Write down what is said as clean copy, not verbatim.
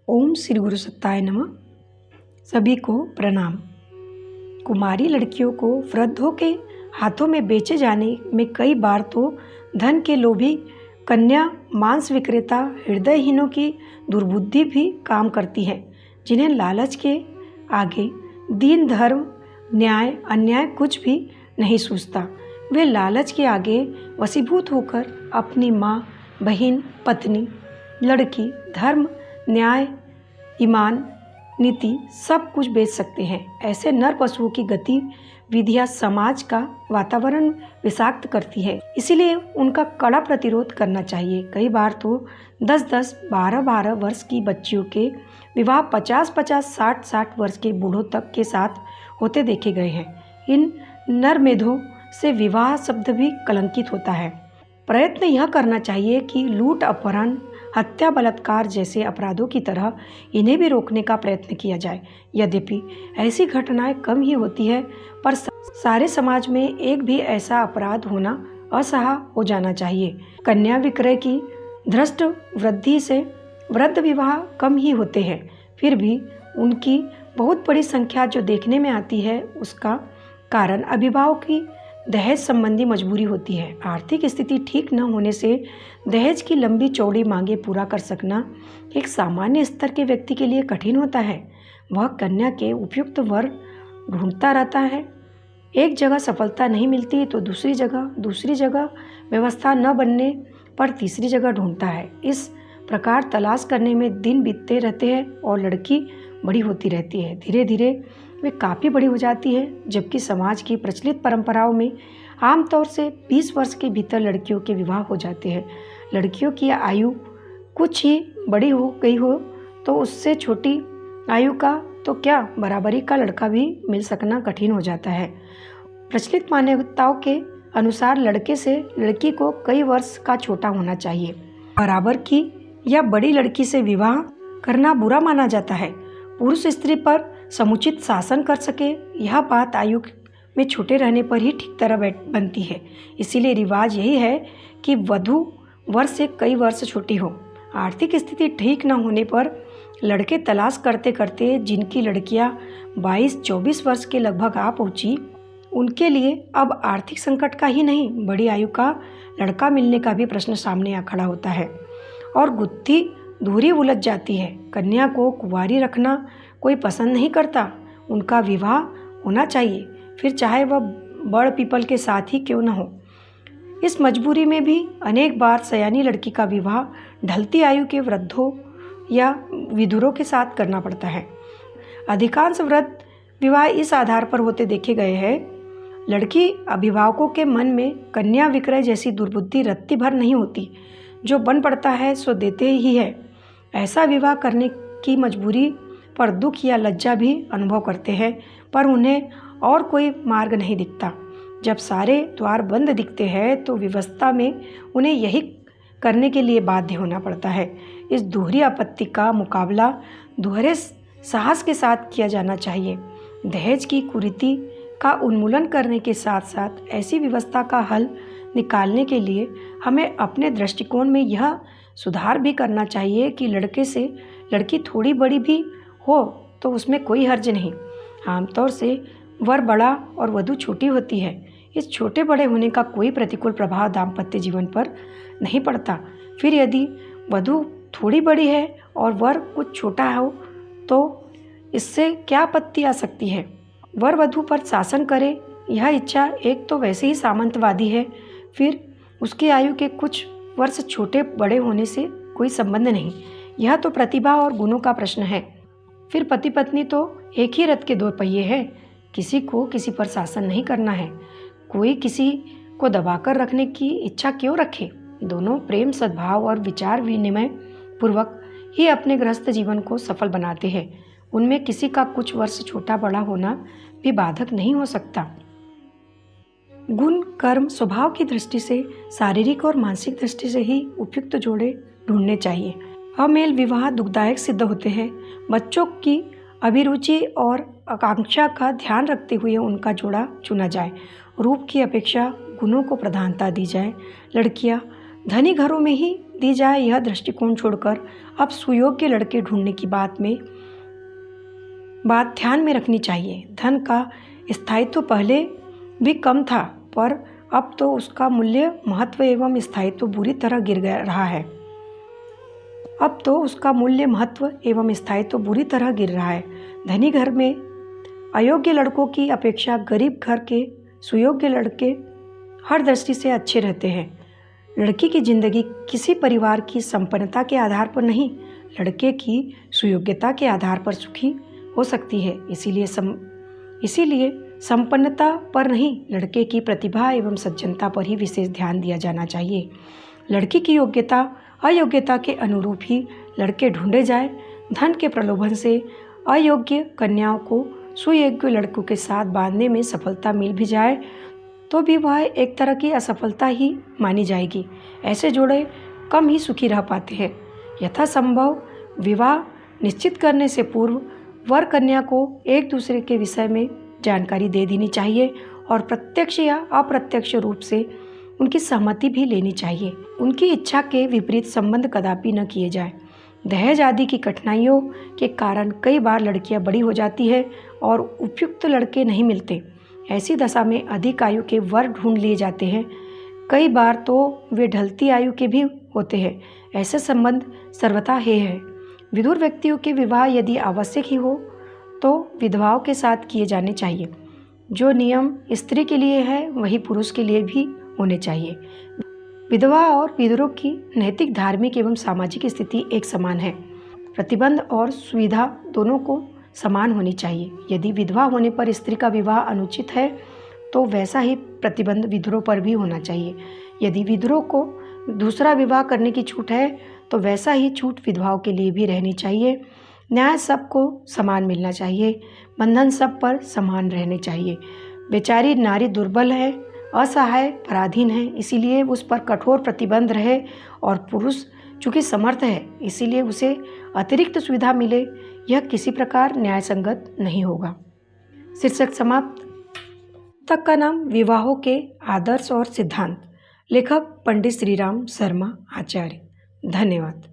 ओम श्री गुरु सत्ताय नमः। सभी को प्रणाम। कुमारी लड़कियों को वृद्धों के हाथों में बेचे जाने में कई बार तो धन के लोभी कन्या मांस विक्रेता हृदयहीनों की दुर्बुद्धि भी काम करती है, जिन्हें लालच के आगे दीन धर्म न्याय अन्याय कुछ भी नहीं सूझता। वे लालच के आगे वशीभूत होकर अपनी माँ, बहन, पत्नी, लड़की, धर्म, न्याय, ईमान, नीति सब कुछ बेच सकते हैं। ऐसे नर पशुओं की गतिविधियां समाज का वातावरण विषाक्त करती है, इसीलिए उनका कड़ा प्रतिरोध करना चाहिए। कई बार तो 10-10, 12-12 वर्ष की बच्चियों के विवाह 50-50, 60-60 वर्ष के बूढ़ों तक के साथ होते देखे गए हैं। इन नरमेधों से विवाह शब्द भी कलंकित होता है। प्रयत्न यह करना चाहिए कि लूट, अपहरण, हत्या, बलात्कार जैसे अपराधों की तरह इन्हें भी रोकने का प्रयत्न किया जाए। यद्यपि ऐसी घटनाएं कम ही होती है, पर सारे समाज में एक भी ऐसा अपराध होना असह्य हो जाना चाहिए। कन्या विक्रय की धृष्ट वृद्धि से वृद्ध विवाह कम ही होते हैं, फिर भी उनकी बहुत बड़ी संख्या जो देखने में आती है, उसका कारण अभिभावक की दहेज संबंधी मजबूरी होती है। आर्थिक स्थिति ठीक न होने से दहेज की लंबी चौड़ी मांगे पूरा कर सकना एक सामान्य स्तर के व्यक्ति के लिए कठिन होता है। वह कन्या के उपयुक्त वर ढूंढता रहता है। एक जगह सफलता नहीं मिलती तो दूसरी जगह व्यवस्था न बनने पर तीसरी जगह ढूंढता है। इस प्रकार तलाश करने में दिन बीतते रहते हैं और लड़की बड़ी होती रहती है। धीरे धीरे वे काफ़ी बड़ी हो जाती है, जबकि समाज की प्रचलित परंपराओं में आमतौर से 20 वर्ष के भीतर लड़कियों के विवाह हो जाते हैं। लड़कियों की आयु कुछ ही बड़ी हो गई हो तो उससे छोटी आयु का तो क्या बराबरी का लड़का भी मिल सकना कठिन हो जाता है। प्रचलित मान्यताओं के अनुसार लड़के से लड़की को कई वर्ष का छोटा होना चाहिए। बराबर की या बड़ी लड़की से विवाह करना बुरा माना जाता है। पुरुष स्त्री पर समुचित शासन कर सके, यह बात आयु में छोटे रहने पर ही ठीक तरह बनती है। इसीलिए रिवाज यही है कि वधू वर्ष से कई वर्ष छोटी हो। आर्थिक स्थिति ठीक न होने पर लड़के तलाश करते करते जिनकी लड़कियां 22-24 वर्ष के लगभग आ पहुंची, उनके लिए अब आर्थिक संकट का ही नहीं, बड़ी आयु का लड़का मिलने का भी प्रश्न सामने आ खड़ा होता है और गुत्थी धूरी उलझ जाती है। कन्या को कुंवारी रखना कोई पसंद नहीं करता। उनका विवाह होना चाहिए, फिर चाहे वह बड़ पीपल के साथ ही क्यों न हो। इस मजबूरी में भी अनेक बार सयानी लड़की का विवाह ढलती आयु के वृद्धों या विधुरों के साथ करना पड़ता है। अधिकांश वृद्ध विवाह इस आधार पर होते देखे गए हैं। लड़की अभिभावकों के मन में कन्या विक्रय जैसी दुर्बुद्धि रत्ती भर नहीं होती। जो बन पड़ता है सो देते ही है। ऐसा विवाह करने की मजबूरी पर दुख या लज्जा भी अनुभव करते हैं, पर उन्हें और कोई मार्ग नहीं दिखता। जब सारे द्वार बंद दिखते हैं तो व्यवस्था में उन्हें यही करने के लिए बाध्य होना पड़ता है। इस दोहरी आपत्ति का मुकाबला दोहरे साहस के साथ किया जाना चाहिए। दहेज की कुरीति का उन्मूलन करने के साथ साथ ऐसी व्यवस्था का हल निकालने के लिए हमें अपने दृष्टिकोण में यह सुधार भी करना चाहिए कि लड़के से लड़की थोड़ी बड़ी भी हो तो उसमें कोई हर्ज नहीं। आमतौर से वर बड़ा और वधू छोटी होती है। इस छोटे बड़े होने का कोई प्रतिकूल प्रभाव दाम्पत्य जीवन पर नहीं पड़ता। फिर यदि वधू थोड़ी बड़ी है और वर कुछ छोटा हो तो इससे क्या आपत्ति आ सकती है। वर वधू पर शासन करे, यह इच्छा एक तो वैसे ही सामंतवादी है, फिर उसकी आयु के कुछ वर्ष छोटे बड़े होने से कोई संबंध नहीं। यह तो प्रतिभा और गुणों का प्रश्न है। फिर पति पत्नी तो एक ही रथ के दो पहिए हैं। किसी को किसी पर शासन नहीं करना है। कोई किसी को दबाकर रखने की इच्छा क्यों रखे। दोनों प्रेम, सद्भाव और विचार विनिमय पूर्वक ही अपने गृहस्थ जीवन को सफल बनाते हैं। उनमें किसी का कुछ वर्ष छोटा बड़ा होना भी बाधक नहीं हो सकता। गुण, कर्म, स्वभाव की दृष्टि से, शारीरिक और मानसिक दृष्टि से ही उपयुक्त जोड़े ढूंढने चाहिए। अमेल विवाह दुखदायक सिद्ध होते हैं। बच्चों की अभिरुचि और आकांक्षा का ध्यान रखते हुए उनका जोड़ा चुना जाए। रूप की अपेक्षा गुणों को प्रधानता दी जाए। लड़कियां धनी घरों में ही दी जाए, यह दृष्टिकोण छोड़कर अब सुयोग्य लड़के ढूंढने की बात ध्यान में रखनी चाहिए। धन का स्थायित्व पहले भी कम था, पर अब तो उसका मूल्य, महत्व एवं स्थायित्व बुरी तरह गिर रहा है। धनी घर में अयोग्य लड़कों की अपेक्षा गरीब घर के सुयोग्य लड़के हर दृष्टि से अच्छे रहते हैं। लड़की की जिंदगी किसी परिवार की संपन्नता के आधार पर नहीं, लड़के की सुयोग्यता के आधार पर सुखी हो सकती है। इसीलिए संपन्नता पर नहीं, लड़के की प्रतिभा एवं सज्जनता पर ही विशेष ध्यान दिया जाना चाहिए। लड़की की योग्यता अयोग्यता के अनुरूप ही लड़के ढूंढे जाए। धन के प्रलोभन से अयोग्य कन्याओं को सुयोग्य लड़कों के साथ बांधने में सफलता मिल भी जाए तो भी वह एक तरह की असफलता ही मानी जाएगी। ऐसे जोड़े कम ही सुखी रह पाते हैं। यथासंभव विवाह निश्चित करने से पूर्व वर कन्या को एक दूसरे के विषय में जानकारी दे देनी चाहिए और प्रत्यक्ष या अप्रत्यक्ष रूप से उनकी सहमति भी लेनी चाहिए। उनकी इच्छा के विपरीत संबंध कदापि न किए जाए। दहेज आदि की कठिनाइयों के कारण कई बार लड़कियां बड़ी हो जाती है और उपयुक्त लड़के नहीं मिलते। ऐसी दशा में अधिक आयु के वर ढूंढ लिए जाते हैं। कई बार तो वे ढलती आयु के भी होते हैं। ऐसे संबंध सर्वथा है। विधुर व्यक्तियों के विवाह यदि आवश्यक ही हो तो विधवाओं के साथ किए जाने चाहिए। जो नियम स्त्री के लिए है वही पुरुष के लिए भी होने चाहिए। विधवा और विधुरों की नैतिक, धार्मिक एवं सामाजिक स्थिति एक समान है। प्रतिबंध और सुविधा दोनों को समान होनी चाहिए। यदि विधवा होने पर स्त्री का विवाह अनुचित है तो वैसा ही प्रतिबंध विधुरों पर भी होना चाहिए। यदि विधुरों को दूसरा विवाह करने की छूट है तो वैसा ही छूट विधवाओं के लिए भी रहनी चाहिए। न्याय सबको समान मिलना चाहिए। बंधन सब पर समान रहने चाहिए। बेचारी नारी दुर्बल है, असहाय, पराधीन है, इसीलिए उस पर कठोर प्रतिबंध रहे और पुरुष चूँकि समर्थ है इसीलिए उसे अतिरिक्त सुविधा मिले, यह किसी प्रकार न्यायसंगत नहीं होगा। शीर्षक समाप्त। पुस्तक का नाम विवाहों के आदर्श और सिद्धांत। लेखक पंडित श्रीराम शर्मा आचार्य। धन्यवाद।